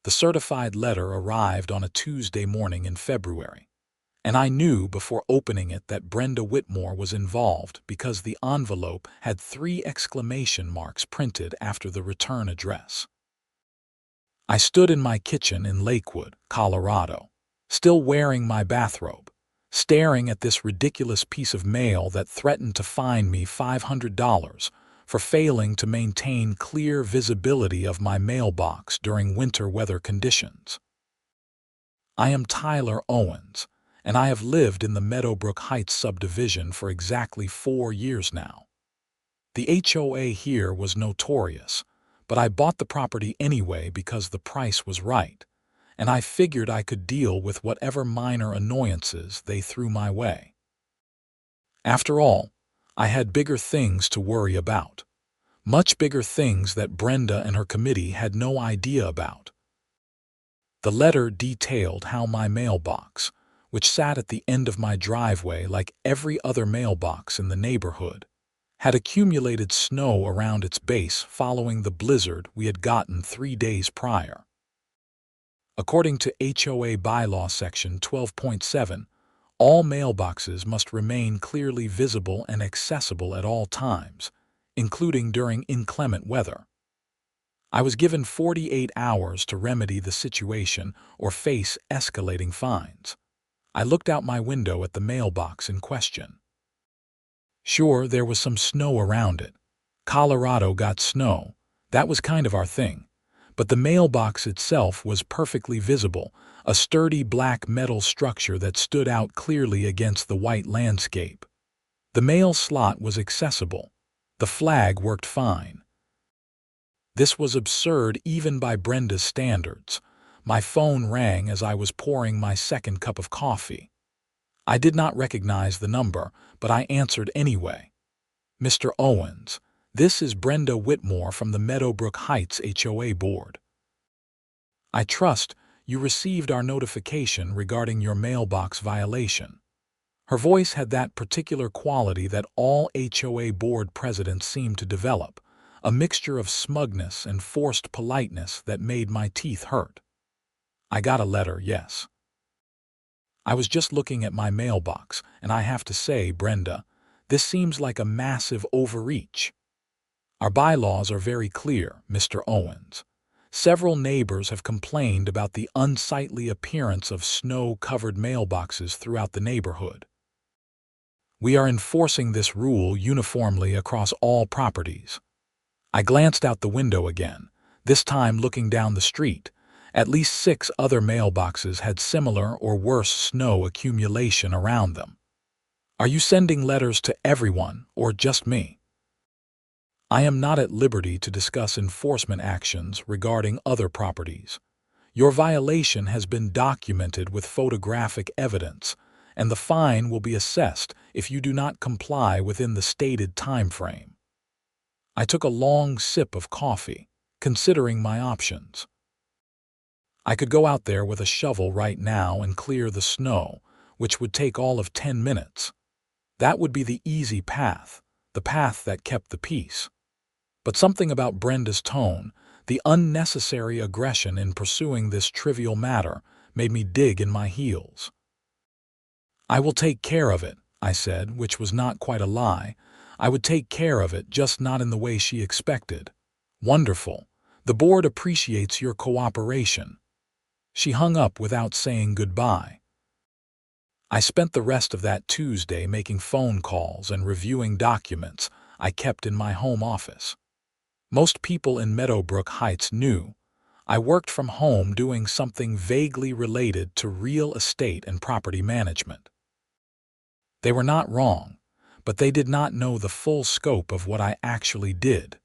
The certified letter arrived on a Tuesday morning in February, and I knew before opening it that Brenda Whitmore was involved because the envelope had 3 exclamation marks printed after the return address. I stood in my kitchen in Lakewood, Colorado, still wearing my bathrobe, staring at this ridiculous piece of mail that threatened to fine me $500 for failing to maintain clear visibility of my mailbox during winter weather conditions. I am Tyler Owens, and I have lived in the Meadowbrook Heights subdivision for exactly 4 years now. The HOA here was notorious, but I bought the property anyway because the price was right, and I figured I could deal with whatever minor annoyances they threw my way. After all, I had bigger things to worry about, much bigger things that Brenda and her committee had no idea about. The letter detailed how my mailbox, which sat at the end of my driveway like every other mailbox in the neighborhood, had accumulated snow around its base following the blizzard we had gotten 3 days prior. According to HOA bylaw section 12.7, all mailboxes must remain clearly visible and accessible at all times, including during inclement weather. I was given 48 hours to remedy the situation or face escalating fines. I looked out my window at the mailbox in question. Sure, there was some snow around it. Colorado got snow. That was kind of our thing. But the mailbox itself was perfectly visible, a sturdy black metal structure that stood out clearly against the white landscape. The mail slot was accessible. The flag worked fine. This was absurd even by Brenda's standards. My phone rang as I was pouring my second cup of coffee. I did not recognize the number, but I answered anyway. "Mr. Owens, this is Brenda Whitmore from the Meadowbrook Heights HOA Board. I trust you received our notification regarding your mailbox violation." Her voice had that particular quality that all HOA board presidents seem to develop, a mixture of smugness and forced politeness that made my teeth hurt. "I got a letter, yes. I was just looking at my mailbox, and I have to say, Brenda, this seems like a massive overreach. Our bylaws are very clear, Mr. Owens. Several neighbors have complained about the unsightly appearance of snow-covered mailboxes throughout the neighborhood. We are enforcing this rule uniformly across all properties." I glanced out the window again, this time looking down the street. At least 6 other mailboxes had similar or worse snow accumulation around them. "Are you sending letters to everyone or just me?" "I am not at liberty to discuss enforcement actions regarding other properties. Your violation has been documented with photographic evidence, and the fine will be assessed if you do not comply within the stated time frame." I took a long sip of coffee, considering my options. I could go out there with a shovel right now and clear the snow, which would take all of 10 minutes. That would be the easy path, the path that kept the peace. But something about Brenda's tone, the unnecessary aggression in pursuing this trivial matter, made me dig in my heels. "I will take care of it," I said, which was not quite a lie. I would take care of it, just not in the way she expected. "Wonderful. The board appreciates your cooperation." She hung up without saying goodbye. I spent the rest of that Tuesday making phone calls and reviewing documents I kept in my home office. Most people in Meadowbrook Heights knew I worked from home doing something vaguely related to real estate and property management. They were not wrong, but they did not know the full scope of what I actually did.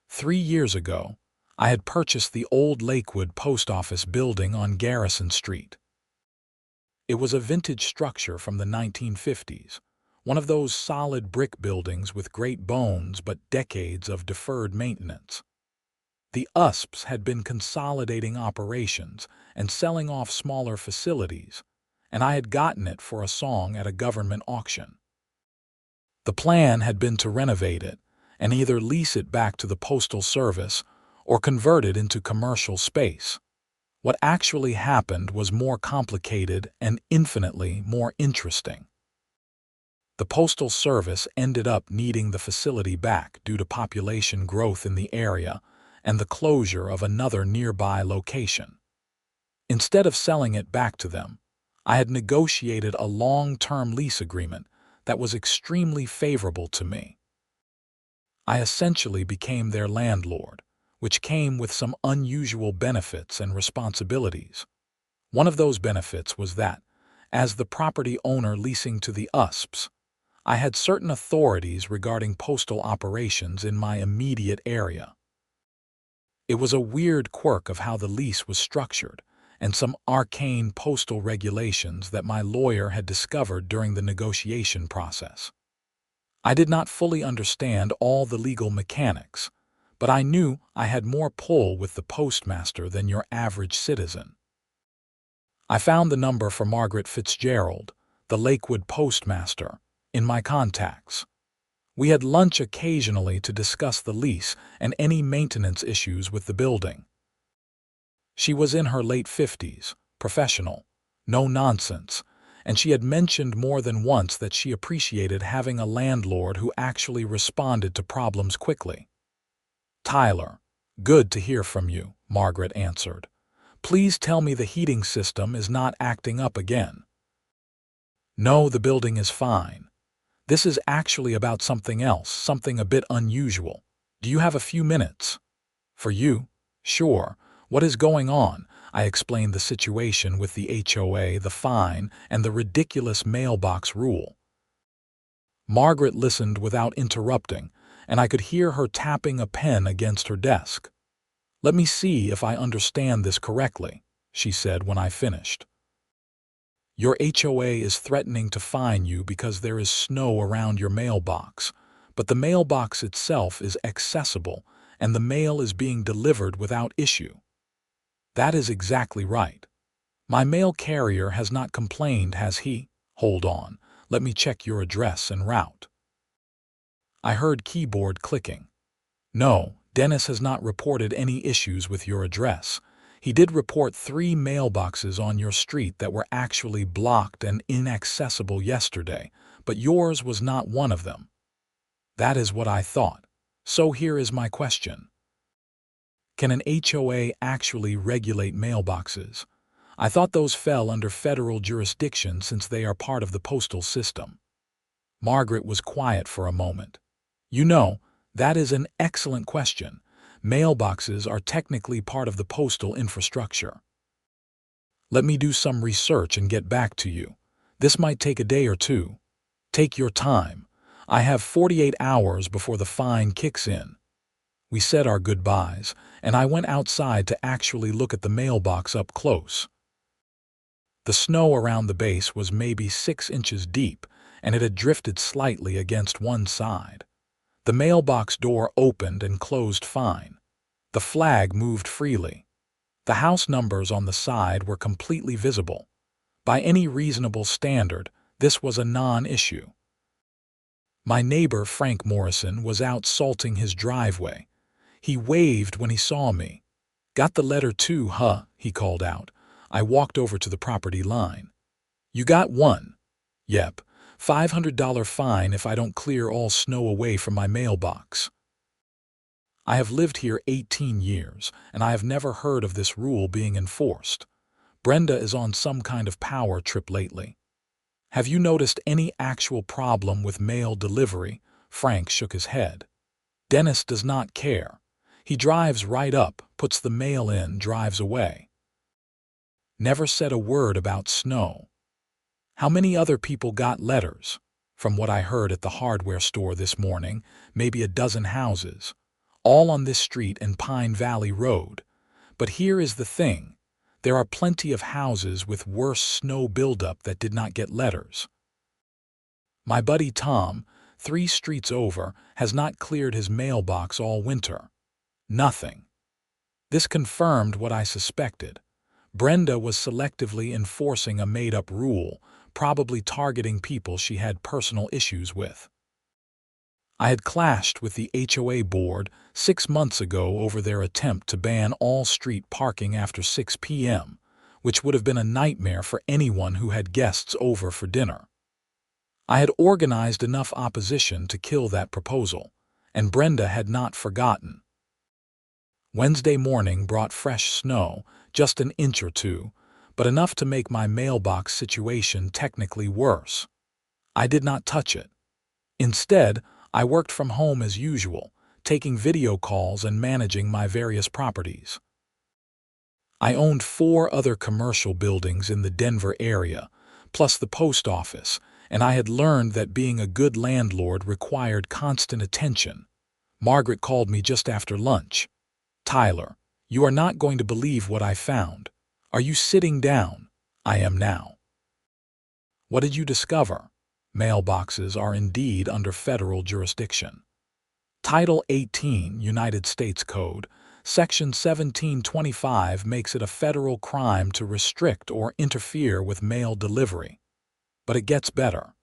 3 years ago, I had purchased the old Lakewood post office building on Garrison Street. It was a vintage structure from the 1950s, one of those solid brick buildings with great bones but decades of deferred maintenance. The USPs had been consolidating operations and selling off smaller facilities, and I had gotten it for a song at a government auction. The plan had been to renovate it and either lease it back to the Postal Service or convert it into commercial space. What actually happened was more complicated and infinitely more interesting. The Postal Service ended up needing the facility back due to population growth in the area and the closure of another nearby location. Instead of selling it back to them, I had negotiated a long-term lease agreement that was extremely favorable to me. I essentially became their landlord, which came with some unusual benefits and responsibilities. One of those benefits was that, as the property owner leasing to the USPs, I had certain authorities regarding postal operations in my immediate area. It was a weird quirk of how the lease was structured, and some arcane postal regulations that my lawyer had discovered during the negotiation process. I did not fully understand all the legal mechanics, but I knew I had more pull with the postmaster than your average citizen. I found the number for Margaret Fitzgerald, the Lakewood postmaster, in my contacts. We had lunch occasionally to discuss the lease and any maintenance issues with the building. She was in her late 50s, professional, no nonsense, and she had mentioned more than once that she appreciated having a landlord who actually responded to problems quickly. "Tyler, good to hear from you," Margaret answered. "Please tell me the heating system is not acting up again." "No, the building is fine. This is actually about something else, something a bit unusual. Do you have a few minutes?" "For you? Sure. What is going on?" I explained the situation with the HOA, the fine, and the ridiculous mailbox rule. Margaret listened without interrupting, and I could hear her tapping a pen against her desk. "Let me see if I understand this correctly," she said when I finished. "Your HOA is threatening to fine you because there is snow around your mailbox, but the mailbox itself is accessible and the mail is being delivered without issue." "That is exactly right. My mail carrier has not complained, has he? Hold on, let me check your address and route." I heard keyboard clicking. "No, Dennis has not reported any issues with your address. He did report 3 mailboxes on your street that were actually blocked and inaccessible yesterday, but yours was not one of them." "That is what I thought. So here is my question. Can an HOA actually regulate mailboxes? I thought those fell under federal jurisdiction since they are part of the postal system." Margaret was quiet for a moment. "You know, that is an excellent question. Mailboxes are technically part of the postal infrastructure. Let me do some research and get back to you. This might take a day or two. Take your time. I have 48 hours before the fine kicks in." We said our goodbyes, and I went outside to actually look at the mailbox up close. The snow around the base was maybe 6 inches deep, and it had drifted slightly against one side. The mailbox door opened and closed fine. The flag moved freely. The house numbers on the side were completely visible. By any reasonable standard, this was a non-issue. My neighbor, Frank Morrison, was out salting his driveway. He waved when he saw me. "Got the letter too, huh?" he called out. I walked over to the property line. "You got one?" "Yep. $500 fine if I don't clear all snow away from my mailbox." I have lived here 18 years, and I have never heard of this rule being enforced. Brenda is on some kind of power trip lately. "Have you noticed any actual problem with mail delivery?" Frank shook his head. "Dennis does not care. He drives right up, puts the mail in, drives away. Never said a word about snow." "How many other people got letters?" "From what I heard at the hardware store this morning, maybe a dozen houses. All on this street and Pine Valley Road. But here is the thing. There are plenty of houses with worse snow buildup that did not get letters. My buddy Tom, 3 streets over, has not cleared his mailbox all winter. Nothing." This confirmed what I suspected. Brenda was selectively enforcing a made-up rule, probably targeting people she had personal issues with. I had clashed with the HOA board 6 months ago over their attempt to ban all street parking after 6 p.m., which would have been a nightmare for anyone who had guests over for dinner. I had organized enough opposition to kill that proposal, and Brenda had not forgotten. Wednesday morning brought fresh snow, just an inch or two, but enough to make my mailbox situation technically worse. I did not touch it. Instead, I worked from home as usual, taking video calls and managing my various properties. I owned 4 other commercial buildings in the Denver area, plus the post office, and I had learned that being a good landlord required constant attention. Margaret called me just after lunch. "Tyler, you are not going to believe what I found. Are you sitting down?" "I am now." "What did you discover?" Mailboxes are indeed under federal jurisdiction. Title 18 United States Code, Section 1725 makes it a federal crime to restrict or interfere with mail delivery. But it gets better.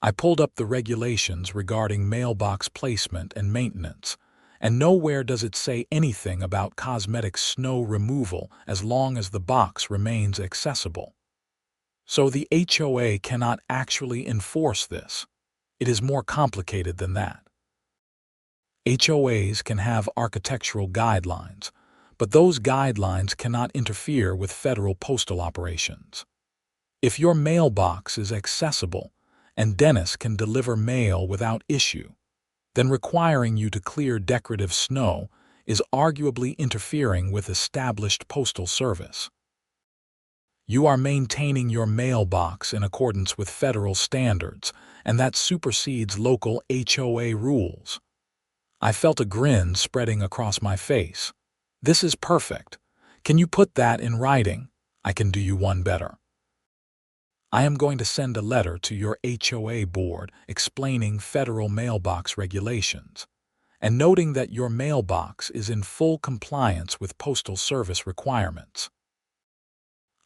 I pulled up the regulations regarding mailbox placement and maintenance, and nowhere does it say anything about cosmetic snow removal as long as the box remains accessible. So the HOA cannot actually enforce this. It is more complicated than that. HOAs can have architectural guidelines, but those guidelines cannot interfere with federal postal operations. If your mailbox is accessible and Dennis can deliver mail without issue, then requiring you to clear decorative snow is arguably interfering with established postal service. You are maintaining your mailbox in accordance with federal standards, and that supersedes local HOA rules. I felt a grin spreading across my face. This is perfect. Can you put that in writing? I can do you one better. I am going to send a letter to your HOA board explaining federal mailbox regulations and noting that your mailbox is in full compliance with Postal Service requirements.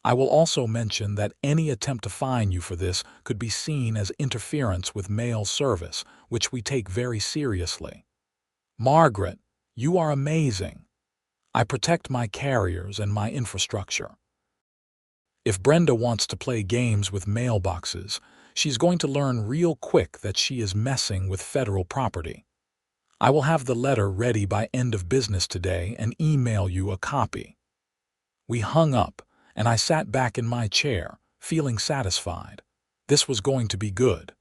I will also mention that any attempt to fine you for this could be seen as interference with mail service, which we take very seriously. Margaret, you are amazing. I protect my carriers and my infrastructure. If Brenda wants to play games with mailboxes, she's going to learn real quick that she is messing with federal property. I will have the letter ready by end of business today and email you a copy. We hung up, and I sat back in my chair, feeling satisfied. This was going to be good.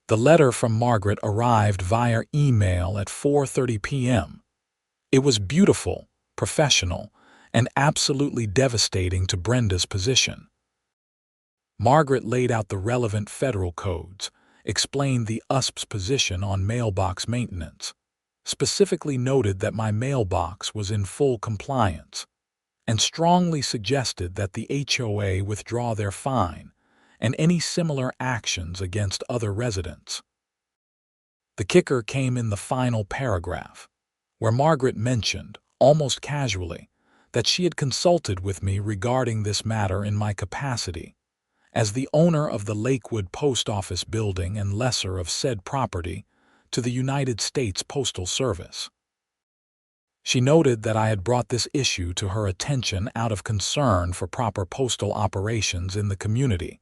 The letter from Margaret arrived via email at 4:30 p.m. It was beautiful, professional, and absolutely devastating to Brenda's position. Margaret laid out the relevant federal codes, explained the USP's position on mailbox maintenance, specifically noted that my mailbox was in full compliance, and strongly suggested that the HOA withdraw their fine and any similar actions against other residents. The kicker came in the final paragraph, where Margaret mentioned, almost casually, that she had consulted with me regarding this matter in my capacity as the owner of the Lakewood Post Office building and lessor of said property to the United States Postal Service. She noted that I had brought this issue to her attention out of concern for proper postal operations in the community,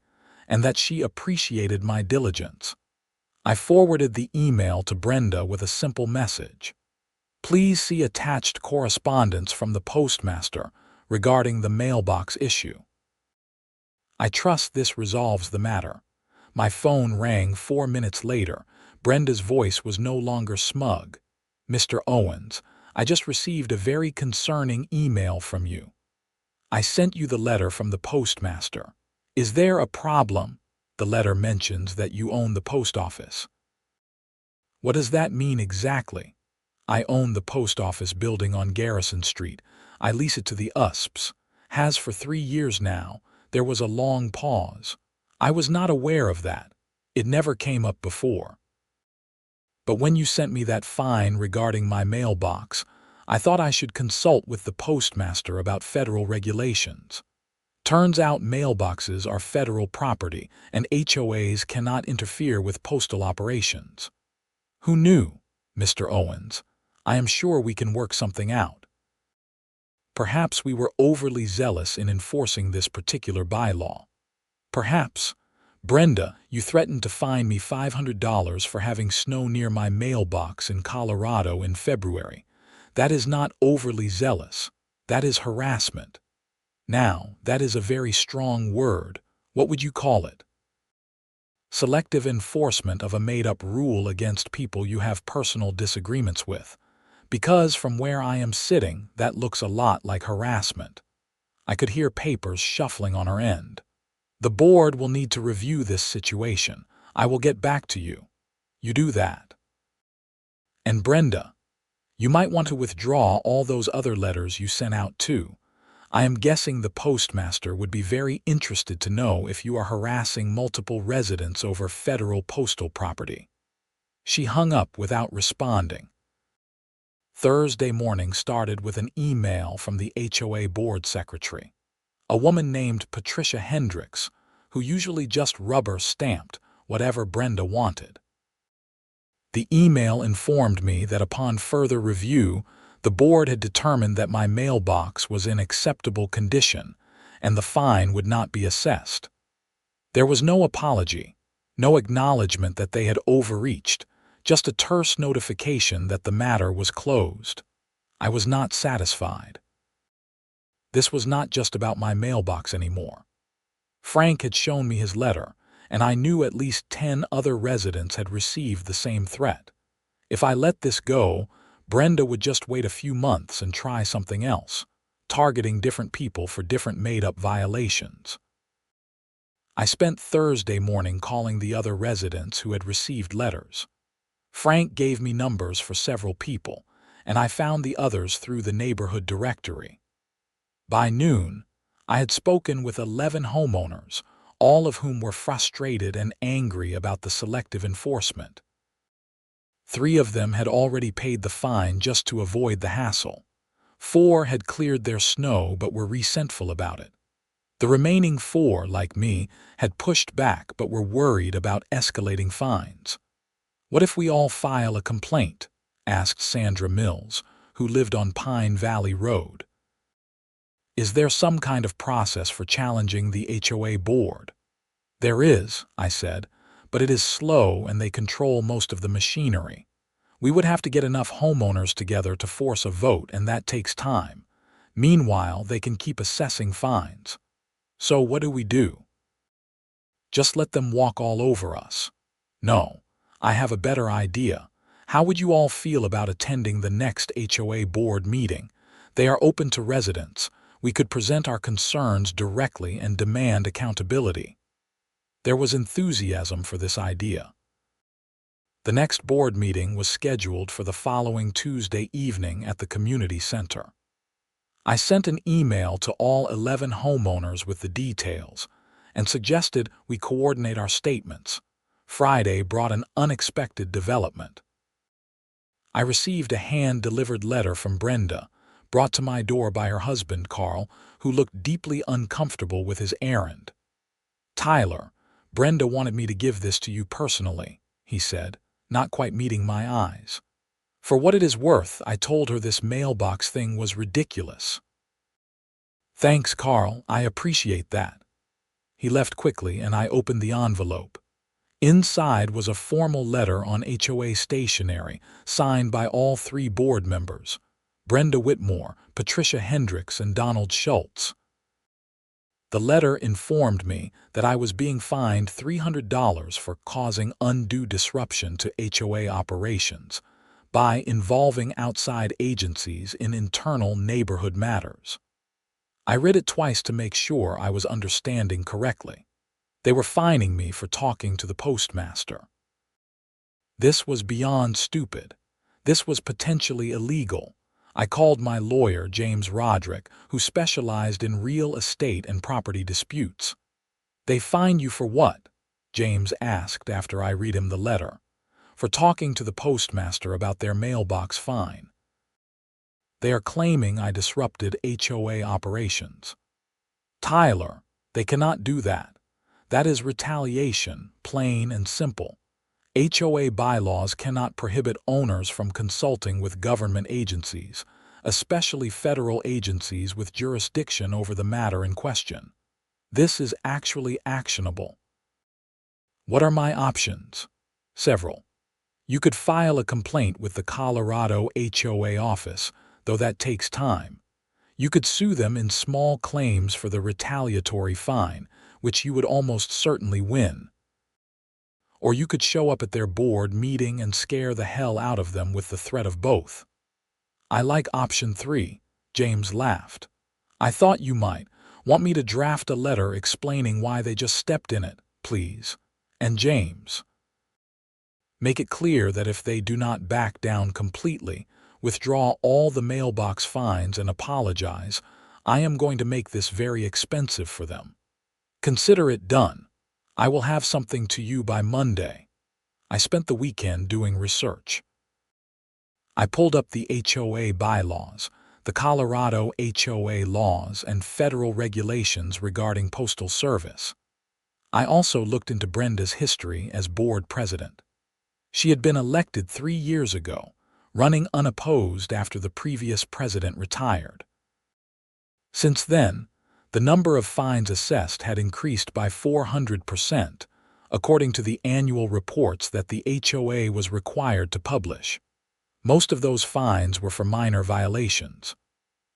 and that she appreciated my diligence. I forwarded the email to Brenda with a simple message. Please see attached correspondence from the Postmaster regarding the mailbox issue. I trust this resolves the matter. My phone rang 4 minutes later. Brenda's voice was no longer smug. "Mr. Owens, I just received a very concerning email from you. I sent you the letter from the Postmaster. Is there a problem? The letter mentions that you own the post office." "What does that mean exactly?" "I own the post office building on Garrison Street. I lease it to the USPs. Has for 3 years now." There was a long pause. "I was not aware of that. It never came up before. But when you sent me that fine regarding my mailbox, I thought I should consult with the Postmaster about federal regulations. Turns out mailboxes are federal property, and HOAs cannot interfere with postal operations. Who knew, Mr. Owens? I am sure we can work something out. Perhaps we were overly zealous in enforcing this particular bylaw. Perhaps, Brenda, you threatened to fine me $500 for having snow near my mailbox in Colorado in February. That is not overly zealous. That is harassment. Now, that is a very strong word. What would you call it? Selective enforcement of a made-up rule against people you have personal disagreements with. Because from where I am sitting, that looks a lot like harassment. I could hear papers shuffling on her end. The board will need to review this situation. I will get back to you. You do that. And Brenda, you might want to withdraw all those other letters you sent out too. I am guessing the postmaster would be very interested to know if you are harassing multiple residents over federal postal property. She hung up without responding. Thursday morning started with an email from the HOA board secretary, a woman named Patricia Hendricks, who usually just rubber-stamped whatever Brenda wanted. The email informed me that upon further review, the board had determined that my mailbox was in acceptable condition and the fine would not be assessed. There was no apology, no acknowledgement that they had overreached, just a terse notification that the matter was closed. I was not satisfied. This was not just about my mailbox anymore. Frank had shown me his letter, and I knew at least 10 other residents had received the same threat. If I let this go, Brenda would just wait a few months and try something else, targeting different people for different made-up violations. I spent Thursday morning calling the other residents who had received letters. Frank gave me numbers for several people, and I found the others through the neighborhood directory. By noon, I had spoken with 11 homeowners, all of whom were frustrated and angry about the selective enforcement. 3 of them had already paid the fine just to avoid the hassle. 4 had cleared their snow but were resentful about it. The remaining 4, like me, had pushed back but were worried about escalating fines. "What if we all file a complaint?" asked Sandra Mills, who lived on Pine Valley Road. "Is there some kind of process for challenging the HOA board?" "There is," I said, "but it is slow and they control most of the machinery. We would have to get enough homeowners together to force a vote, and that takes time. Meanwhile, they can keep assessing fines. So what do we do? Just let them walk all over us? No, I have a better idea. How would you all feel about attending the next HOA board meeting? They are open to residents. We could present our concerns directly and demand accountability." There was enthusiasm for this idea. The next board meeting was scheduled for the following Tuesday evening at the community center. I sent an email to all 11 homeowners with the details and suggested we coordinate our statements. Friday brought an unexpected development. I received a hand-delivered letter from Brenda, brought to my door by her husband, Carl, who looked deeply uncomfortable with his errand. "Tyler, Brenda wanted me to give this to you personally," he said, not quite meeting my eyes. "For what it is worth, I told her this mailbox thing was ridiculous." "Thanks, Carl, I appreciate that." He left quickly and I opened the envelope. Inside was a formal letter on HOA stationery, signed by all 3 board members, Brenda Whitmore, Patricia Hendricks, and Donald Schultz. The letter informed me that I was being fined $300 for causing undue disruption to HOA operations by involving outside agencies in internal neighborhood matters. I read it twice to make sure I was understanding correctly. They were fining me for talking to the postmaster. This was beyond stupid. This was potentially illegal. I called my lawyer, James Roderick, who specialized in real estate and property disputes. "They fine you for what?" James asked after I read him the letter. "For talking to the postmaster about their mailbox fine. They are claiming I disrupted HOA operations." "Tyler, they cannot do that. That is retaliation, plain and simple. HOA bylaws cannot prohibit owners from consulting with government agencies, especially federal agencies with jurisdiction over the matter in question. This is actually actionable. What are my options? Several. You could file a complaint with the Colorado HOA office, though that takes time. You could sue them in small claims for the retaliatory fine, which you would almost certainly win. Or you could show up at their board meeting and scare the hell out of them with the threat of both. I like option 3, James laughed. I thought you might want me to draft a letter explaining why they just stepped in it, please. And James, make it clear that if they do not back down completely, withdraw all the mailbox fines and apologize, I am going to make this very expensive for them. Consider it done. I will have something to you by Monday. I spent the weekend doing research. I pulled up the HOA bylaws, the Colorado HOA laws, and federal regulations regarding postal service. I also looked into Brenda's history as board president. She had been elected 3 years ago, running unopposed after the previous president retired. Since then, the number of fines assessed had increased by 400%, according to the annual reports that the HOA was required to publish. Most of those fines were for minor violations.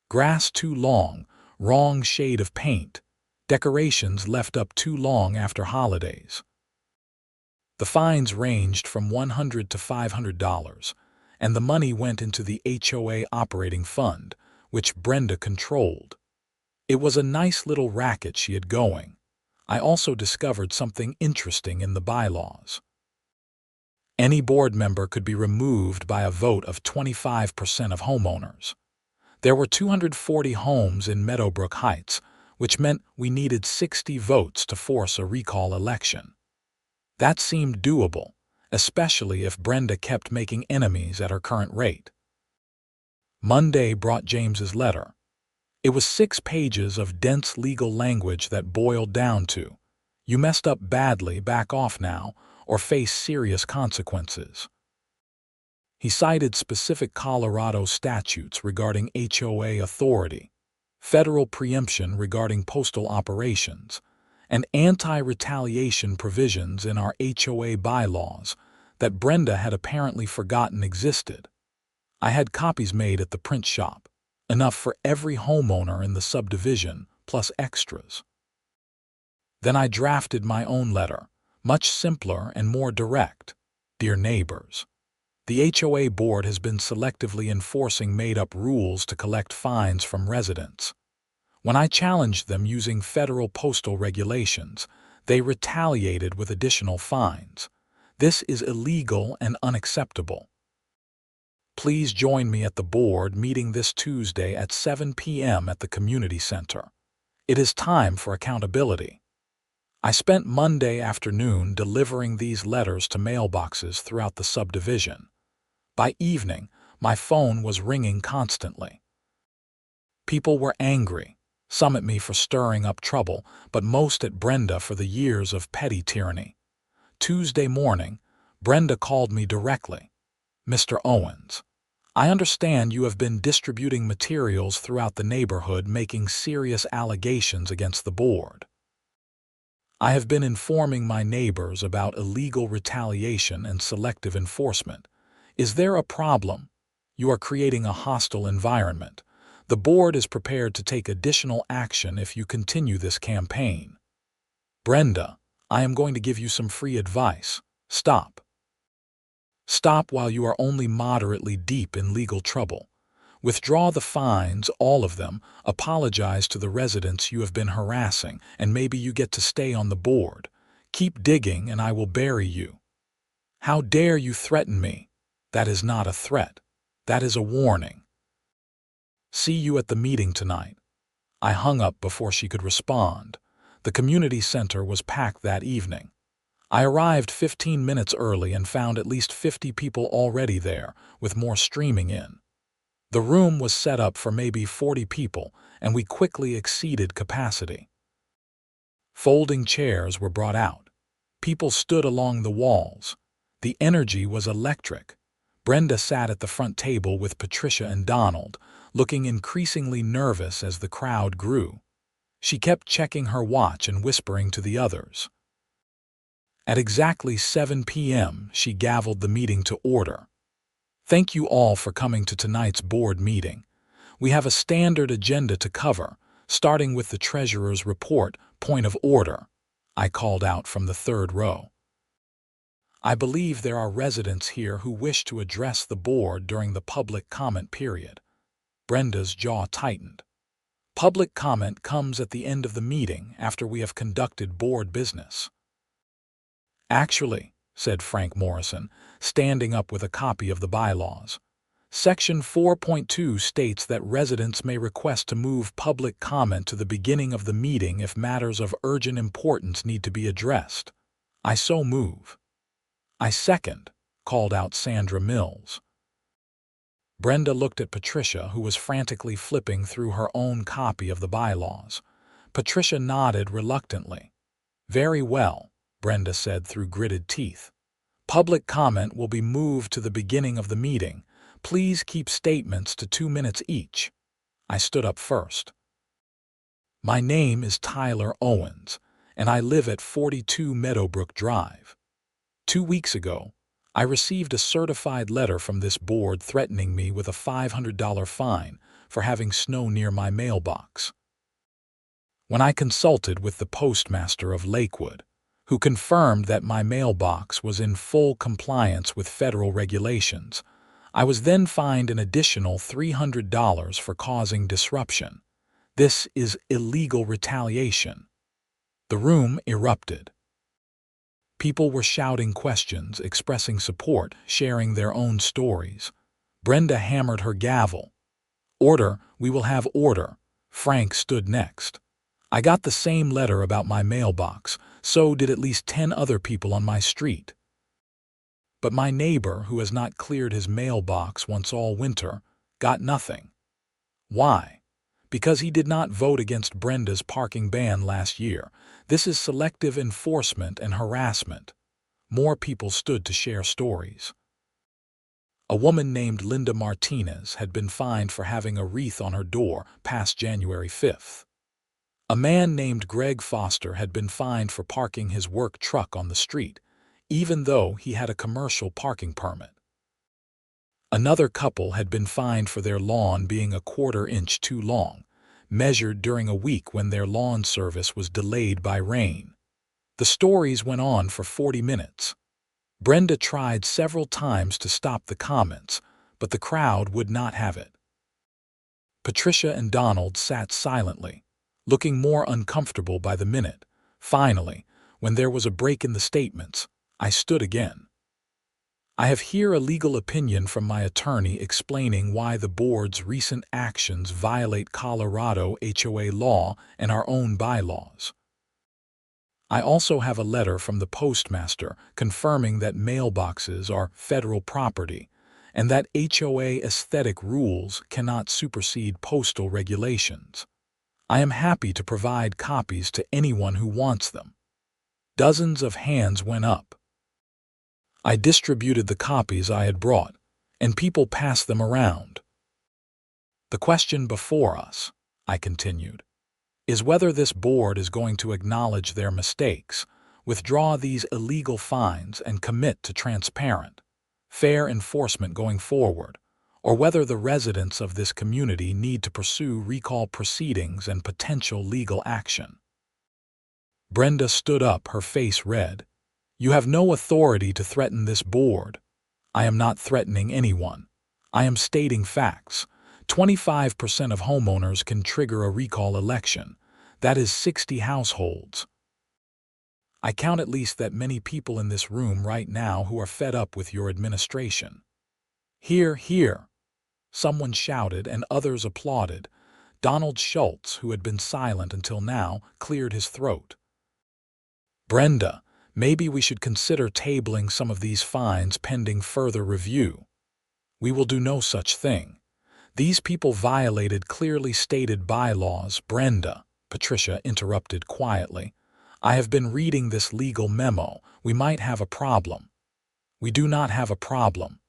Grass too long, wrong shade of paint, decorations left up too long after holidays. The fines ranged from $100 to $500, and the money went into the HOA operating fund, which Brenda controlled. It was a nice little racket she had going. I also discovered something interesting in the bylaws. Any board member could be removed by a vote of 25% of homeowners. There were 240 homes in Meadowbrook Heights, which meant we needed 60 votes to force a recall election. That seemed doable, especially if Brenda kept making enemies at her current rate. Monday brought James's letter. It was 6 pages of dense legal language that boiled down to, "You messed up badly, back off now, or face serious consequences." He cited specific Colorado statutes regarding HOA authority, federal preemption regarding postal operations, and anti-retaliation provisions in our HOA bylaws that Brenda had apparently forgotten existed. I had copies made at the print shop, enough for every homeowner in the subdivision, plus extras. Then I drafted my own letter, much simpler and more direct. Dear neighbors, the HOA board has been selectively enforcing made-up rules to collect fines from residents. When I challenged them using federal postal regulations, they retaliated with additional fines. This is illegal and unacceptable. Please join me at the board meeting this Tuesday at 7 p.m. at the community center. It is time for accountability. I spent Monday afternoon delivering these letters to mailboxes throughout the subdivision. By evening, my phone was ringing constantly. People were angry, some at me for stirring up trouble, but most at Brenda for the years of petty tyranny. Tuesday morning, Brenda called me directly. "Mr. Owens, I understand you have been distributing materials throughout the neighborhood making serious allegations against the board. I have been informing my neighbors about illegal retaliation and selective enforcement. Is there a problem? You are creating a hostile environment. The board is prepared to take additional action if you continue this campaign. Brenda, I am going to give you some free advice. Stop. Stop while you are only moderately deep in legal trouble. Withdraw the fines, all of them, apologize to the residents you have been harassing, and maybe you get to stay on the board. Keep digging and I will bury you. How dare you threaten me? That is not a threat. That is a warning. See you at the meeting tonight." I hung up before she could respond. The community center was packed that evening. I arrived 15 minutes early and found at least 50 people already there, with more streaming in. The room was set up for maybe 40 people, and we quickly exceeded capacity. Folding chairs were brought out. People stood along the walls. The energy was electric. Brenda sat at the front table with Patricia and Donald, looking increasingly nervous as the crowd grew. She kept checking her watch and whispering to the others. At exactly 7 p.m., she gavelled the meeting to order. "Thank you all for coming to tonight's board meeting. We have a standard agenda to cover, starting with the treasurer's report. Point of order," I called out from the third row. "I believe there are residents here who wish to address the board during the public comment period." Brenda's jaw tightened. "Public comment comes at the end of the meeting after we have conducted board business." "Actually," said Frank Morrison, standing up with a copy of the bylaws, Section 4.2 states that residents may request to move public comment to the beginning of the meeting if matters of urgent importance need to be addressed. I so move. "I second," called out Sandra Mills. Brenda looked at Patricia, who was frantically flipping through her own copy of the bylaws. Patricia nodded reluctantly. "Very well," Brenda said through gritted teeth. "Public comment will be moved to the beginning of the meeting. Please keep statements to 2 minutes each." I stood up first. "My name is Tyler Owens, and I live at 42 Meadowbrook Drive. 2 weeks ago, I received a certified letter from this board threatening me with a $500 fine for having snow near my mailbox. When I consulted with the Postmaster of Lakewood, who confirmed that my mailbox was in full compliance with federal regulations, I was then fined an additional $300 for causing disruption. This is illegal retaliation." The room erupted. People were shouting questions, expressing support, sharing their own stories. Brenda hammered her gavel. "Order, we will have order." Frank stood next. "I got the same letter about my mailbox, so did at least 10 other people on my street. But my neighbor, who has not cleared his mailbox once all winter, got nothing. Why? Because he did not vote against Brenda's parking ban last year. This is selective enforcement and harassment." More people stood to share stories. A woman named Linda Martinez had been fined for having a wreath on her door past January 5th. A man named Greg Foster had been fined for parking his work truck on the street, even though he had a commercial parking permit. Another couple had been fined for their lawn being a 1/4 inch too long, measured during a week when their lawn service was delayed by rain. The stories went on for 40 minutes. Brenda tried several times to stop the comments, but the crowd would not have it. Patricia and Donald sat silently, looking more uncomfortable by the minute. Finally, when there was a break in the statements, I stood again. "I have here a legal opinion from my attorney explaining why the board's recent actions violate Colorado HOA law and our own bylaws. I also have a letter from the Postmaster confirming that mailboxes are federal property and that HOA aesthetic rules cannot supersede postal regulations. I am happy to provide copies to anyone who wants them." Dozens of hands went up. I distributed the copies I had brought, and people passed them around. "The question before us," I continued, "is whether this board is going to acknowledge their mistakes, withdraw these illegal fines, and commit to transparent, fair enforcement going forward, or whether the residents of this community need to pursue recall proceedings and potential legal action." Brenda stood up, her face red. "You have no authority to threaten this board." "I am not threatening anyone. I am stating facts. 25% of homeowners can trigger a recall election. That is 60 households. I count at least that many people in this room right now who are fed up with your administration." "Hear, hear!" Someone shouted and others applauded. Donald Schultz, who had been silent until now, cleared his throat. "Brenda, maybe we should consider tabling some of these fines pending further review." "We will do no such thing. These people violated clearly stated bylaws." "Brenda," Patricia interrupted quietly, "I have been reading this legal memo. We might have a problem." We do not have a problem.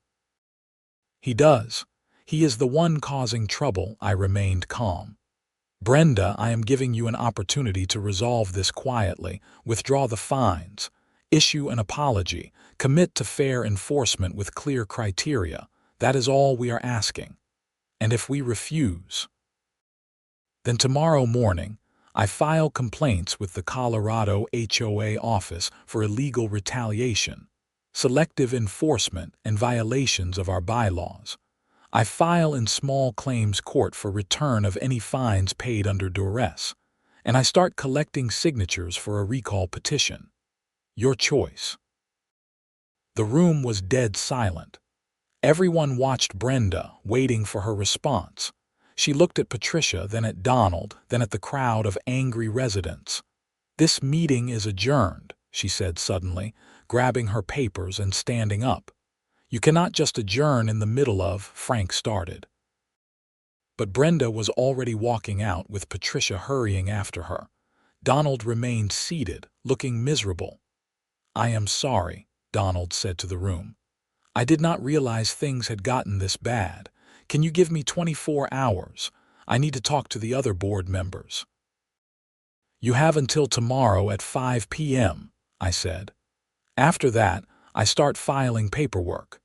He does. He is the one causing trouble. I remained calm. Brenda, I am giving you an opportunity to resolve this quietly, withdraw the fines, issue an apology, commit to fair enforcement with clear criteria. That is all we are asking. And if we refuse, then tomorrow morning, I file complaints with the Colorado HOA office for illegal retaliation, selective enforcement, and violations of our bylaws. I file in small claims court for return of any fines paid under duress, and I start collecting signatures for a recall petition. Your choice. The room was dead silent. Everyone watched Brenda, waiting for her response. She looked at Patricia, then at Donald, then at the crowd of angry residents. "This meeting is adjourned," she said suddenly, grabbing her papers and standing up. "You cannot just adjourn in the middle of," Frank started. But Brenda was already walking out with Patricia hurrying after her. Donald remained seated, looking miserable. "I am sorry," Donald said to the room. "I did not realize things had gotten this bad. Can you give me 24 hours? I need to talk to the other board members." "You have until tomorrow at 5 p.m., I said. "After that, I start filing paperwork."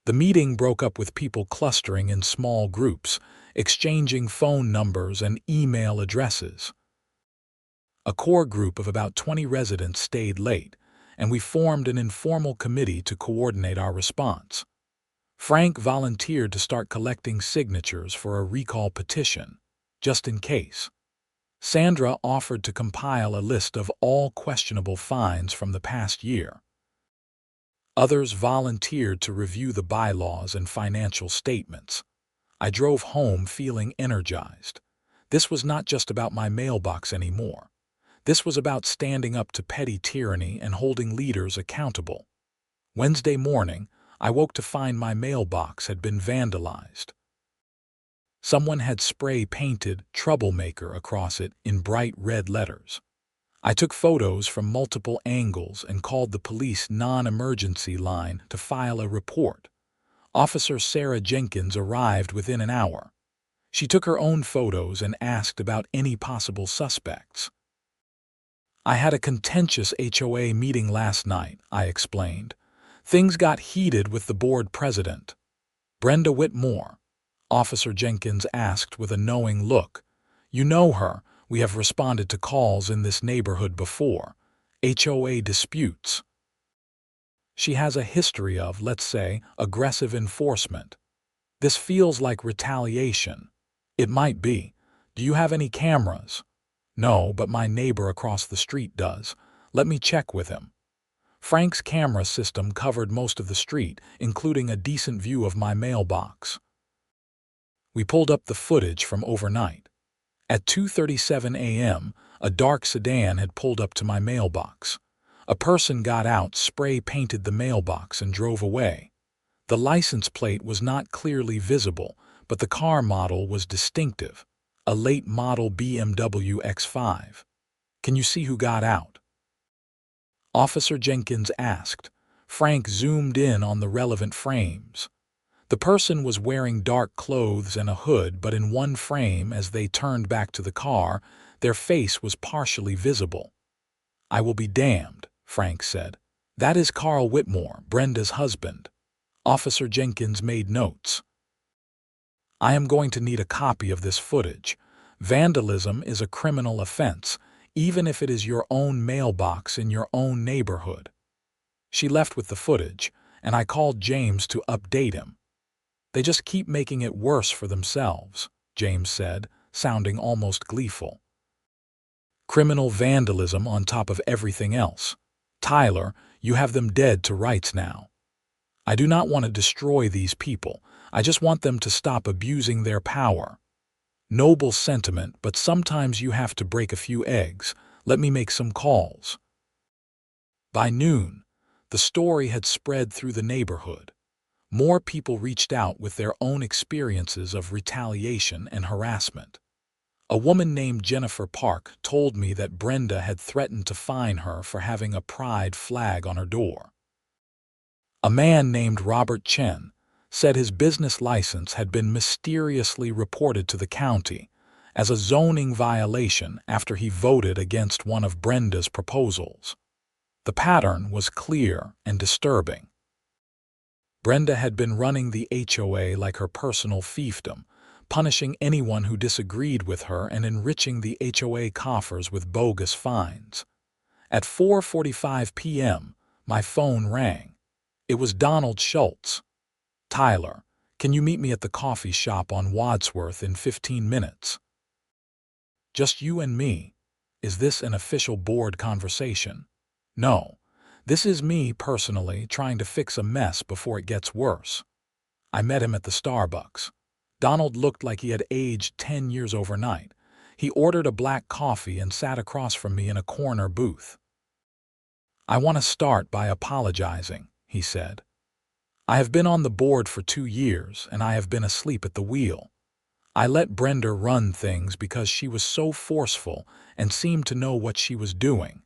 The meeting broke up with people clustering in small groups, exchanging phone numbers and email addresses. A core group of about 20 residents stayed late, and we formed an informal committee to coordinate our response. Frank volunteered to start collecting signatures for a recall petition, just in case. Sandra offered to compile a list of all questionable fines from the past year. Others volunteered to review the bylaws and financial statements. I drove home feeling energized. This was not just about my mailbox anymore. This was about standing up to petty tyranny and holding leaders accountable. Wednesday morning, I woke to find my mailbox had been vandalized. Someone had spray-painted "Troublemaker" across it in bright red letters. I took photos from multiple angles and called the police non-emergency line to file a report. Officer Sarah Jenkins arrived within an hour. She took her own photos and asked about any possible suspects. "I had a contentious HOA meeting last night," I explained. "Things got heated with the board president." "Brenda Whitmore?" Officer Jenkins asked with a knowing look. "You know her. We have responded to calls in this neighborhood before. HOA disputes. She has a history of, let's say, aggressive enforcement. This feels like retaliation." "It might be. Do you have any cameras?" "No, but my neighbor across the street does. Let me check with him." Frank's camera system covered most of the street, including a decent view of my mailbox. We pulled up the footage from overnight. At 2:37 a.m., a dark sedan had pulled up to my mailbox. A person got out, spray-painted the mailbox, and drove away. The license plate was not clearly visible, but the car model was distinctive, a late-model BMW X5. "Can you see who got out?" Officer Jenkins asked. Frank zoomed in on the relevant frames. The person was wearing dark clothes and a hood, but in one frame, as they turned back to the car, their face was partially visible. "I will be damned," Frank said. "That is Carl Whitmore, Brenda's husband." Officer Jenkins made notes. "I am going to need a copy of this footage. Vandalism is a criminal offense, even if it is your own mailbox in your own neighborhood." She left with the footage, and I called James to update him. "They just keep making it worse for themselves," James said, sounding almost gleeful. "Criminal vandalism on top of everything else. Tyler, you have them dead to rights now. I do not want to destroy these people. I just want them to stop abusing their power." Noble sentiment, but sometimes you have to break a few eggs. Let me make some calls. By noon, the story had spread through the neighborhood. More people reached out with their own experiences of retaliation and harassment. A woman named Jennifer Park told me that Brenda had threatened to fine her for having a pride flag on her door. A man named Robert Chen said his business license had been mysteriously reported to the county as a zoning violation after he voted against one of Brenda's proposals. The pattern was clear and disturbing. Brenda had been running the HOA like her personal fiefdom, punishing anyone who disagreed with her and enriching the HOA coffers with bogus fines. At 4:45 p.m., my phone rang. It was Donald Schultz. "Tyler, can you meet me at the coffee shop on Wadsworth in 15 minutes? "Just you and me. Is this an official board conversation?" "No. This is me personally trying to fix a mess before it gets worse." I met him at the Starbucks. Donald looked like he had aged 10 years overnight. He ordered a black coffee and sat across from me in a corner booth. "I want to start by apologizing," he said. "I have been on the board for 2 years, and I have been asleep at the wheel. I let Brenda run things because she was so forceful and seemed to know what she was doing.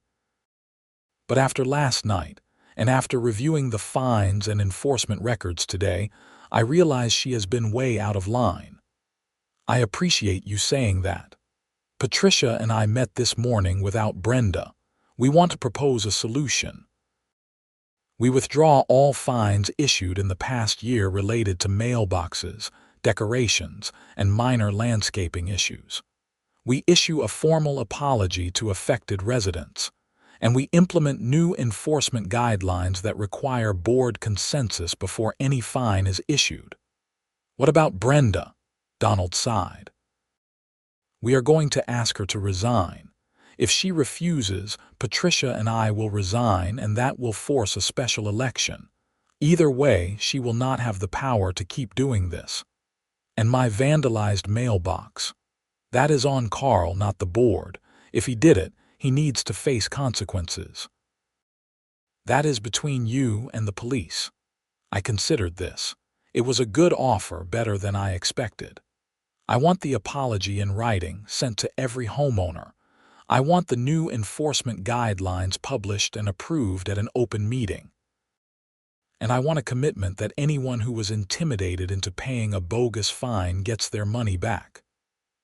But after last night, and after reviewing the fines and enforcement records today, I realize she has been way out of line." "I appreciate you saying that. Patricia and I met this morning without Brenda. We want to propose a solution. We withdraw all fines issued in the past year related to mailboxes, decorations, and minor landscaping issues. We issue a formal apology to affected residents, and we implement new enforcement guidelines that require board consensus before any fine is issued." "What about Brenda?" Donald sighed. "We are going to ask her to resign. If she refuses, Patricia and I will resign, and that will force a special election. Either way, she will not have the power to keep doing this. And my vandalized mailbox. That is on Carl, not the board. If he did it, he needs to face consequences. That is between you and the police." I considered this. It was a good offer, better than I expected. "I want the apology in writing, sent to every homeowner. I want the new enforcement guidelines published and approved at an open meeting. And I want a commitment that anyone who was intimidated into paying a bogus fine gets their money back."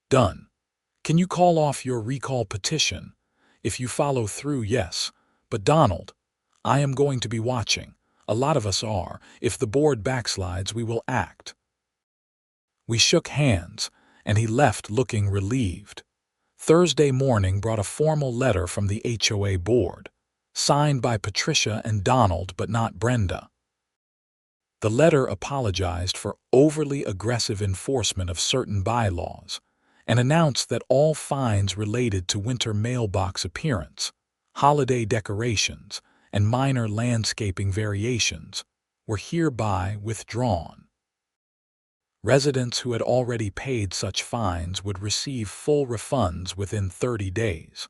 "Done. Can you call off your recall petition? If you follow through, yes. But Donald, I am going to be watching. A lot of us are. If the board backslides, we will act." We shook hands, and he left looking relieved. Thursday morning brought a formal letter from the HOA board, signed by Patricia and Donald but not Brenda. The letter apologized for overly aggressive enforcement of certain bylaws and announced that all fines related to winter mailbox appearance, holiday decorations, and minor landscaping variations were hereby withdrawn. Residents who had already paid such fines would receive full refunds within 30 days.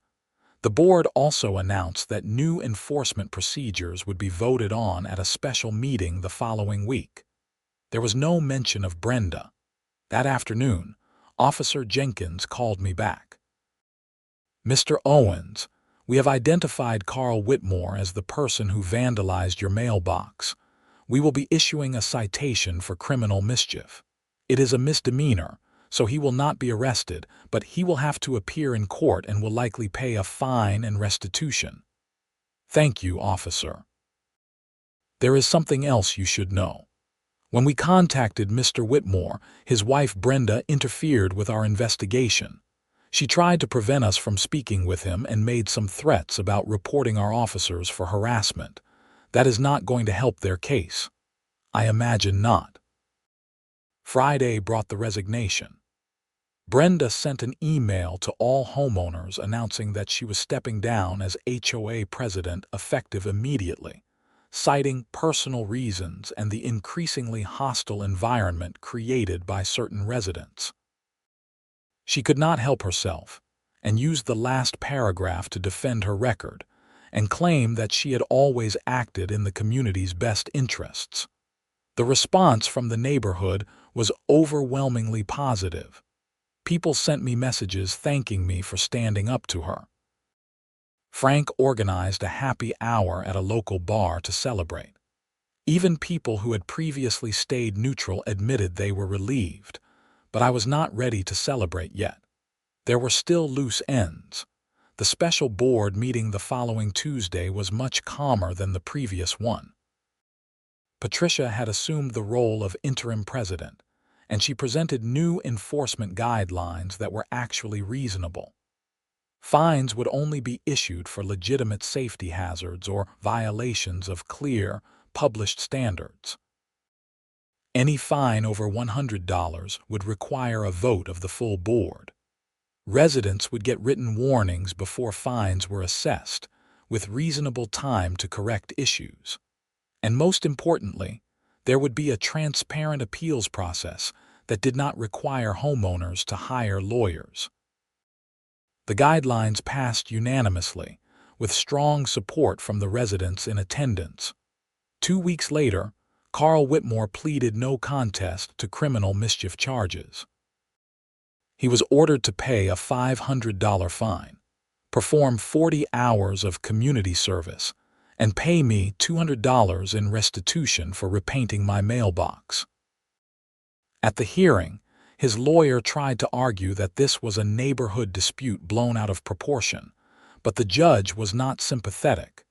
The board also announced that new enforcement procedures would be voted on at a special meeting the following week. There was no mention of Brenda. That afternoon, Officer Jenkins called me back. "Mr. Owens, we have identified Carl Whitmore as the person who vandalized your mailbox. We will be issuing a citation for criminal mischief. It is a misdemeanor, so he will not be arrested, but he will have to appear in court and will likely pay a fine and restitution." "Thank you, officer. There is something else you should know. When we contacted Mr. Whitmore, his wife Brenda interfered with our investigation. She tried to prevent us from speaking with him and made some threats about reporting our officers for harassment. That is not going to help their case." "I imagine not." Friday brought the resignation. Brenda sent an email to all homeowners announcing that she was stepping down as HOA president effective immediately, citing personal reasons and the increasingly hostile environment created by certain residents. She could not help herself and used the last paragraph to defend her record and claim that she had always acted in the community's best interests. The response from the neighborhood was overwhelmingly positive. People sent me messages thanking me for standing up to her. Frank organized a happy hour at a local bar to celebrate. Even people who had previously stayed neutral admitted they were relieved, but I was not ready to celebrate yet. There were still loose ends. The special board meeting the following Tuesday was much calmer than the previous one. Patricia had assumed the role of interim president, and she presented new enforcement guidelines that were actually reasonable. Fines would only be issued for legitimate safety hazards or violations of clear, published standards. Any fine over $100 would require a vote of the full board. Residents would get written warnings before fines were assessed, with reasonable time to correct issues. And most importantly, there would be a transparent appeals process that did not require homeowners to hire lawyers. The guidelines passed unanimously, with strong support from the residents in attendance. 2 weeks later, Carl Whitmore pleaded no contest to criminal mischief charges. He was ordered to pay a $500 fine, perform 40 hours of community service, and pay me $200 in restitution for repainting my mailbox. At the hearing, his lawyer tried to argue that this was a neighborhood dispute blown out of proportion, but the judge was not sympathetic.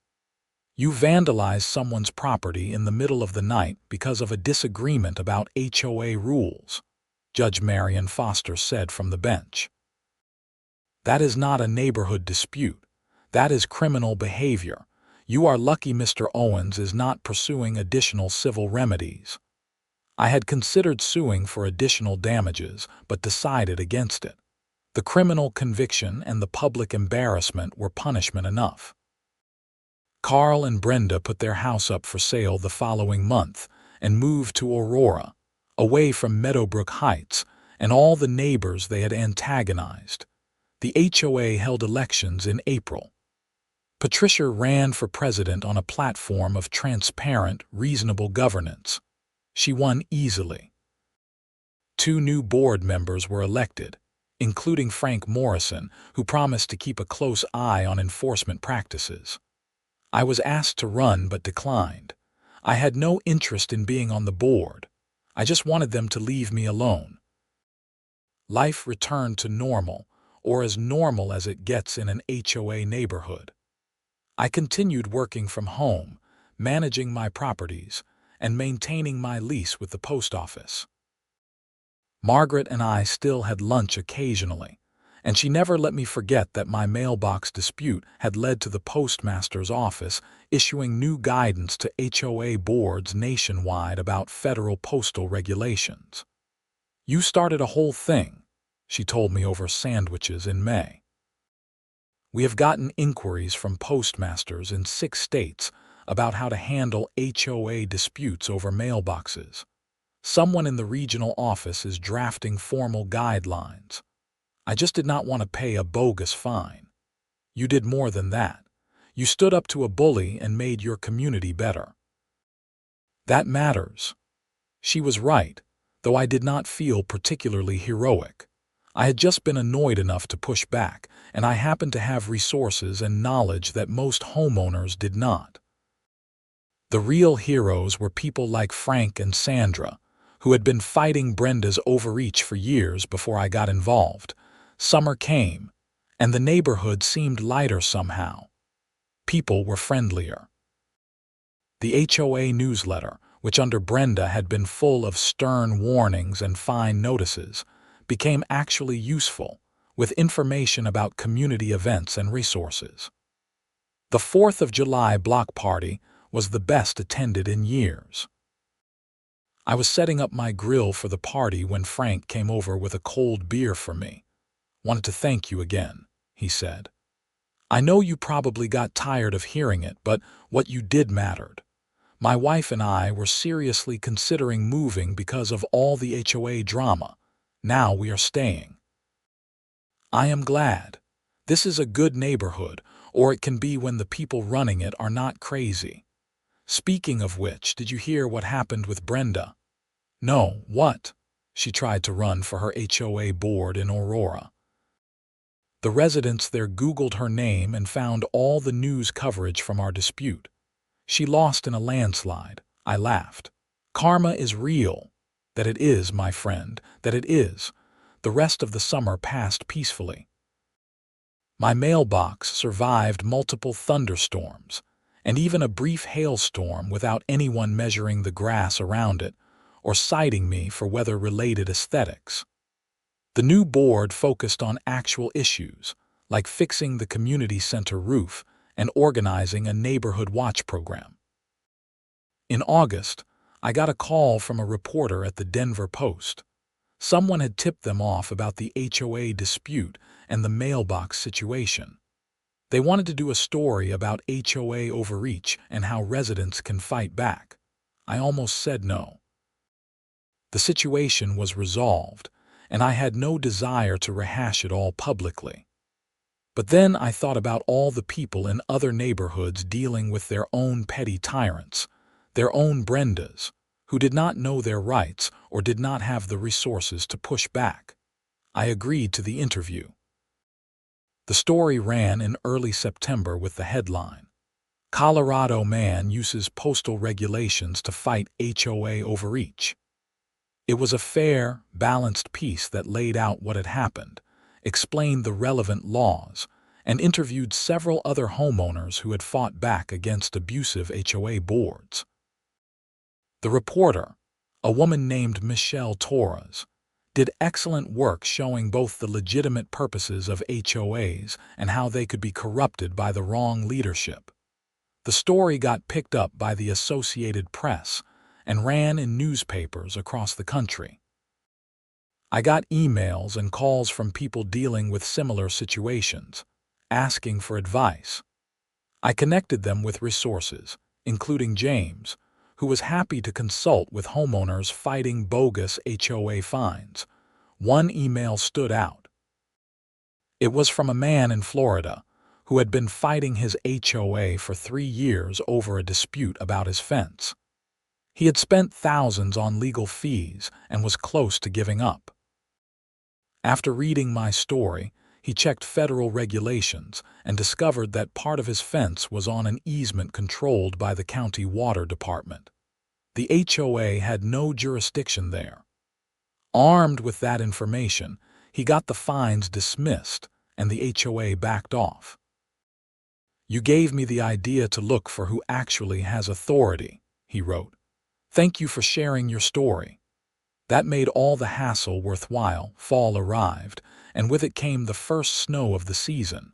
You vandalized someone's property in the middle of the night because of a disagreement about HOA rules, Judge Marion Foster said from the bench. That is not a neighborhood dispute. That is criminal behavior. You are lucky Mr. Owens is not pursuing additional civil remedies. I had considered suing for additional damages, but decided against it. The criminal conviction and the public embarrassment were punishment enough. Carl and Brenda put their house up for sale the following month and moved to Aurora, away from Meadowbrook Heights and all the neighbors they had antagonized. The HOA held elections in April. Patricia ran for president on a platform of transparent, reasonable governance. She won easily. 2 new board members were elected, including Frank Morrison, who promised to keep a close eye on enforcement practices. I was asked to run but declined. I had no interest in being on the board. I just wanted them to leave me alone. Life returned to normal, or as normal as it gets in an HOA neighborhood. I continued working from home, managing my properties, and maintaining my lease with the post office. Margaret and I still had lunch occasionally, and she never let me forget that my mailbox dispute had led to the Postmaster's office issuing new guidance to HOA boards nationwide about federal postal regulations. "You started a whole thing," she told me over sandwiches in May. We have gotten inquiries from postmasters in 6 states about how to handle HOA disputes over mailboxes. Someone in the regional office is drafting formal guidelines. I just did not want to pay a bogus fine. You did more than that. You stood up to a bully and made your community better. That matters. She was right, though I did not feel particularly heroic. I had just been annoyed enough to push back, and I happened to have resources and knowledge that most homeowners did not. The real heroes were people like Frank and Sandra, who had been fighting Brenda's overreach for years before I got involved. Summer came, and the neighborhood seemed lighter somehow. People were friendlier. The HOA newsletter, which under Brenda had been full of stern warnings and fine notices, became actually useful, with information about community events and resources. The 4th of July block party was the best attended in years. I was setting up my grill for the party when Frank came over with a cold beer for me. "Wanted to thank you again," he said. "I know you probably got tired of hearing it, but what you did mattered. My wife and I were seriously considering moving because of all the HOA drama. Now we are staying. I am glad. This is a good neighborhood, or it can be when the people running it are not crazy. Speaking of which, did you hear what happened with Brenda?" "No, what?" She tried to run for her HOA board in Aurora. The residents there Googled her name and found all the news coverage from our dispute. She lost in a landslide. I laughed. Karma is real. That it is, my friend, that it is. The rest of the summer passed peacefully. My mailbox survived multiple thunderstorms, and even a brief hailstorm without anyone measuring the grass around it or citing me for weather-related aesthetics. The new board focused on actual issues, like fixing the community center roof and organizing a neighborhood watch program. In August, I got a call from a reporter at the Denver Post. Someone had tipped them off about the HOA dispute and the mailbox situation. They wanted to do a story about HOA overreach and how residents can fight back. I almost said no. The situation was resolved, and I had no desire to rehash it all publicly. But then I thought about all the people in other neighborhoods dealing with their own petty tyrants, their own Brendas, who did not know their rights or did not have the resources to push back. I agreed to the interview. The story ran in early September with the headline, "Colorado Man Uses Postal Regulations to Fight HOA Overreach." It was a fair, balanced piece that laid out what had happened, explained the relevant laws, and interviewed several other homeowners who had fought back against abusive HOA boards. The reporter, a woman named Michelle Torres, did excellent work showing both the legitimate purposes of HOAs and how they could be corrupted by the wrong leadership. The story got picked up by the Associated Press and ran in newspapers across the country. I got emails and calls from people dealing with similar situations, asking for advice. I connected them with resources, including James, who was happy to consult with homeowners fighting bogus HOA fines. One email stood out. It was from a man in Florida who had been fighting his HOA for 3 years over a dispute about his fence. He had spent thousands on legal fees and was close to giving up. After reading my story, he checked federal regulations and discovered that part of his fence was on an easement controlled by the county water department. The HOA had no jurisdiction there. Armed with that information, he got the fines dismissed and the HOA backed off. "You gave me the idea to look for who actually has authority," he wrote. "Thank you for sharing your story." That made all the hassle worthwhile. Fall arrived, and with it came the first snow of the season.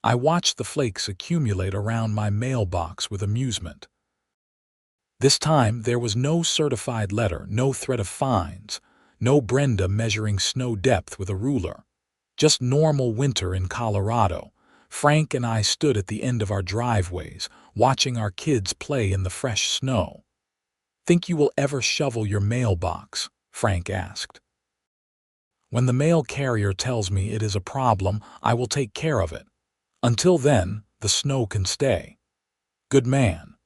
I watched the flakes accumulate around my mailbox with amusement. This time there was no certified letter, no threat of fines, no Brenda measuring snow depth with a ruler. Just normal winter in Colorado. Frank and I stood at the end of our driveways, watching our kids play in the fresh snow. "Think you will ever shovel your mailbox?" Frank asked. "When the mail carrier tells me it is a problem, I will take care of it. Until then, the snow can stay." Good man.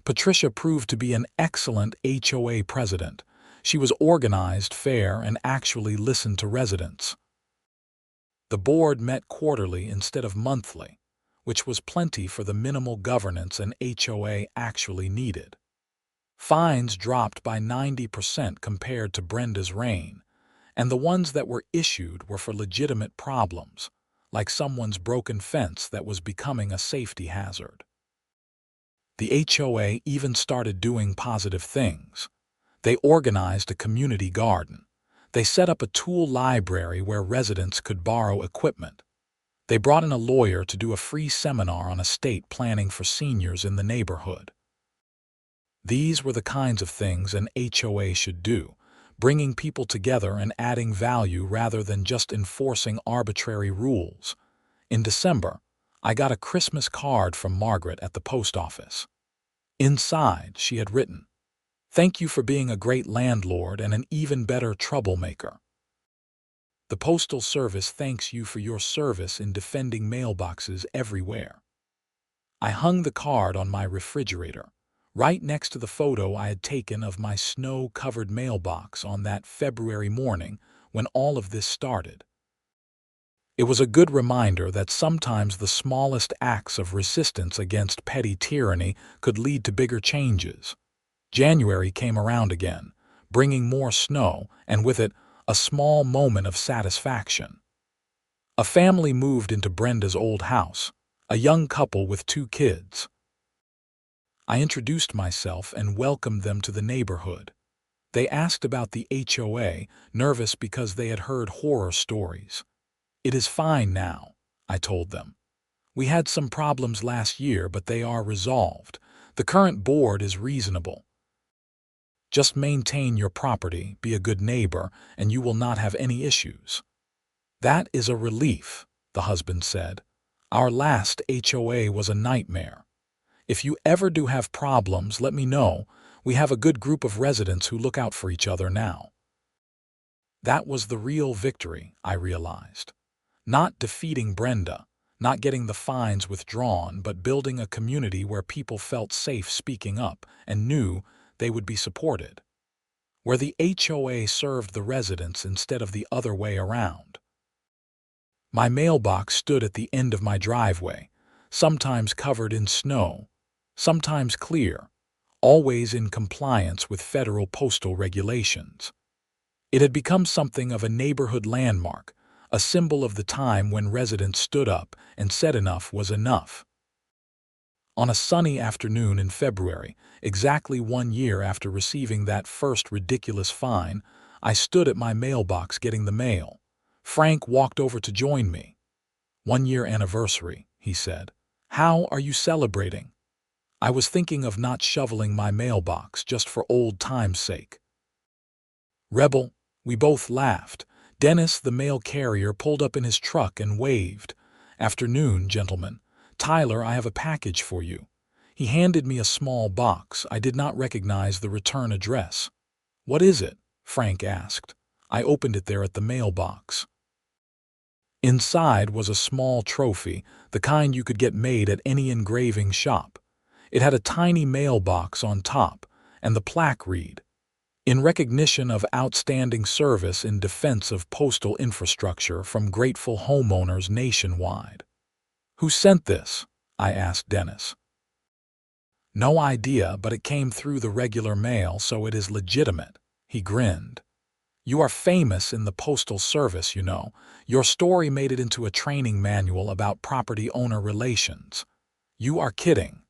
Patricia proved to be an excellent HOA president. She was organized, fair, and actually listened to residents. The board met quarterly instead of monthly, which was plenty for the minimal governance an HOA actually needed. Fines dropped by 90% compared to Brenda's reign, and the ones that were issued were for legitimate problems, like someone's broken fence that was becoming a safety hazard. The HOA even started doing positive things. They organized a community garden. They set up a tool library where residents could borrow equipment. They brought in a lawyer to do a free seminar on estate planning for seniors in the neighborhood. These were the kinds of things an HOA should do, bringing people together and adding value rather than just enforcing arbitrary rules. In December, I got a Christmas card from Margaret at the post office. Inside, she had written, "Thank you for being a great landlord and an even better troublemaker. The Postal Service thanks you for your service in defending mailboxes everywhere." I hung the card on my refrigerator, right next to the photo I had taken of my snow-covered mailbox on that February morning when all of this started. It was a good reminder that sometimes the smallest acts of resistance against petty tyranny could lead to bigger changes. January came around again, bringing more snow, and with it, a small moment of satisfaction. A family moved into Brenda's old house, a young couple with 2 kids. I introduced myself and welcomed them to the neighborhood. They asked about the HOA, nervous because they had heard horror stories. "It is fine now," I told them. "We had some problems last year, but they are resolved. The current board is reasonable. Just maintain your property, be a good neighbor, and you will not have any issues." "That is a relief," the husband said. "Our last HOA was a nightmare. If you ever do have problems, let me know. We have a good group of residents who look out for each other now." That was the real victory, I realized. Not defeating Brenda, not getting the fines withdrawn, but building a community where people felt safe speaking up and knew they would be supported. Where the HOA served the residents instead of the other way around. My mailbox stood at the end of my driveway, sometimes covered in snow, sometimes clear, always in compliance with federal postal regulations. It had become something of a neighborhood landmark, a symbol of the time when residents stood up and said enough was enough. On a sunny afternoon in February, exactly 1 year after receiving that first ridiculous fine, I stood at my mailbox getting the mail. Frank walked over to join me. "1-year anniversary," he said. "How are you celebrating?" I was thinking of not shoveling my mailbox just for old time's sake. "Rebel," we both laughed. Dennis, the mail carrier, pulled up in his truck and waved. "Afternoon, gentlemen. Tyler, I have a package for you." He handed me a small box. I did not recognize the return address. "What is it?" Frank asked. I opened it there at the mailbox. Inside was a small trophy, the kind you could get made at any engraving shop. It had a tiny mailbox on top, and the plaque read, "In recognition of outstanding service in defense of postal infrastructure from grateful homeowners nationwide." "Who sent this?" I asked Dennis. "No idea, but it came through the regular mail, so it is legitimate," he grinned. "You are famous in the postal service, you know. Your story made it into a training manual about property owner relations." "You are kidding."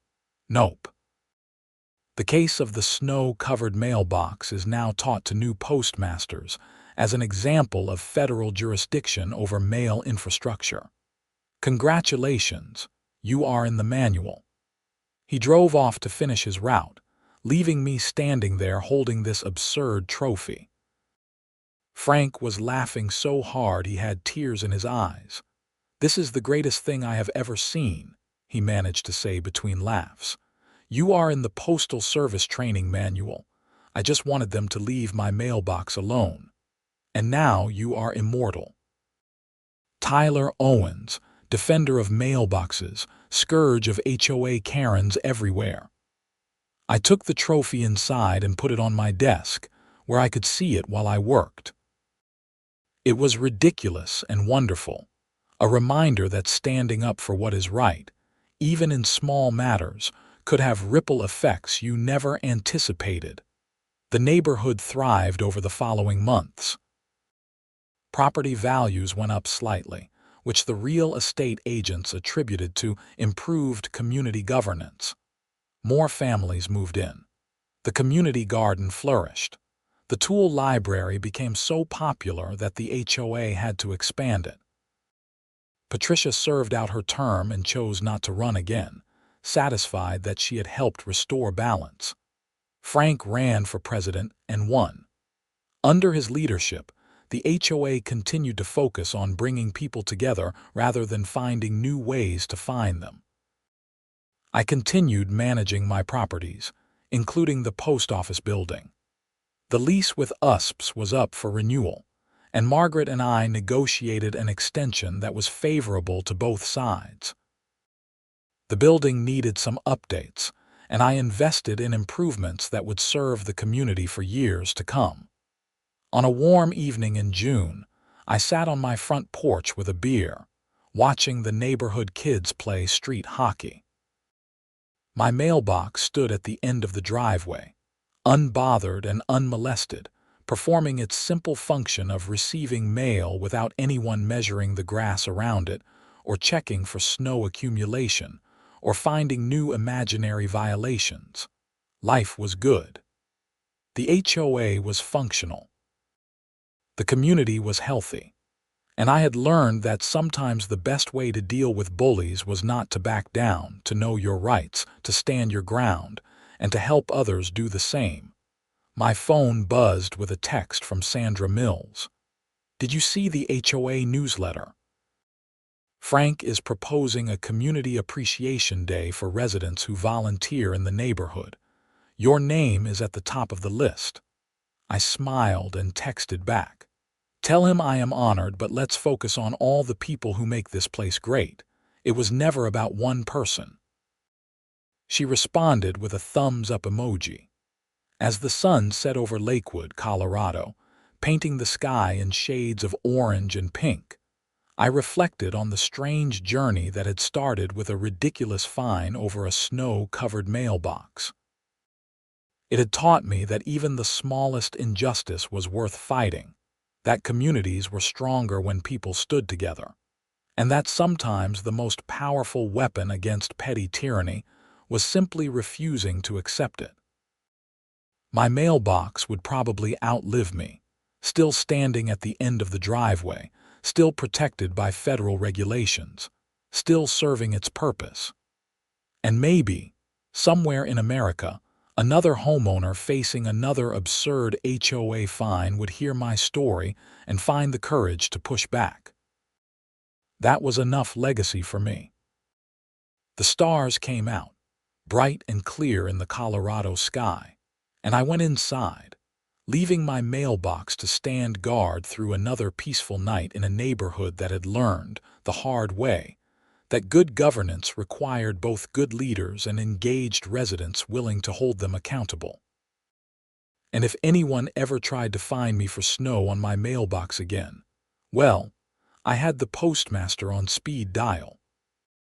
"Nope." The case of the snow-covered mailbox is now taught to new postmasters as an example of federal jurisdiction over mail infrastructure. "Congratulations, you are in the manual." He drove off to finish his route, leaving me standing there holding this absurd trophy. Frank was laughing so hard he had tears in his eyes. "This is the greatest thing I have ever seen," he managed to say between laughs. "You are in the Postal Service training manual. I just wanted them to leave my mailbox alone. And now you are immortal." Tyler Owens, defender of mailboxes, scourge of HOA Karens everywhere. I took the trophy inside and put it on my desk, where I could see it while I worked. It was ridiculous and wonderful, a reminder that standing up for what is right, even in small matters, could have ripple effects you never anticipated. The neighborhood thrived over the following months. Property values went up slightly, which the real estate agents attributed to improved community governance. More families moved in. The community garden flourished. The tool library became so popular that the HOA had to expand it. Patricia served out her term and chose not to run again, satisfied that she had helped restore balance. Frank ran for president and won. Under his leadership, the HOA continued to focus on bringing people together rather than finding new ways to find them. I continued managing my properties, including the post office building. The lease with USPS was up for renewal, and Margaret and I negotiated an extension that was favorable to both sides. The building needed some updates, and I invested in improvements that would serve the community for years to come. On a warm evening in June, I sat on my front porch with a beer, watching the neighborhood kids play street hockey. My mailbox stood at the end of the driveway, unbothered and unmolested, performing its simple function of receiving mail without anyone measuring the grass around it, or checking for snow accumulation, or finding new imaginary violations. Life was good. The HOA was functional. The community was healthy. And I had learned that sometimes the best way to deal with bullies was not to back down, to know your rights, to stand your ground, and to help others do the same. My phone buzzed with a text from Sandra Mills. "Did you see the HOA newsletter? Frank is proposing a Community Appreciation Day for residents who volunteer in the neighborhood. Your name is at the top of the list." I smiled and texted back. "Tell him I am honored, but let's focus on all the people who make this place great. It was never about one person." She responded with a thumbs-up emoji. As the sun set over Lakewood, Colorado, painting the sky in shades of orange and pink, I reflected on the strange journey that had started with a ridiculous fine over a snow-covered mailbox. It had taught me that even the smallest injustice was worth fighting, that communities were stronger when people stood together, and that sometimes the most powerful weapon against petty tyranny was simply refusing to accept it. My mailbox would probably outlive me, still standing at the end of the driveway, still protected by federal regulations, still serving its purpose. And maybe, somewhere in America, another homeowner facing another absurd HOA fine would hear my story and find the courage to push back. That was enough legacy for me. The stars came out, bright and clear in the Colorado sky, and I went inside, leaving my mailbox to stand guard through another peaceful night in a neighborhood that had learned, the hard way, that good governance required both good leaders and engaged residents willing to hold them accountable. And if anyone ever tried to find me for snow on my mailbox again, well, I had the postmaster on speed dial.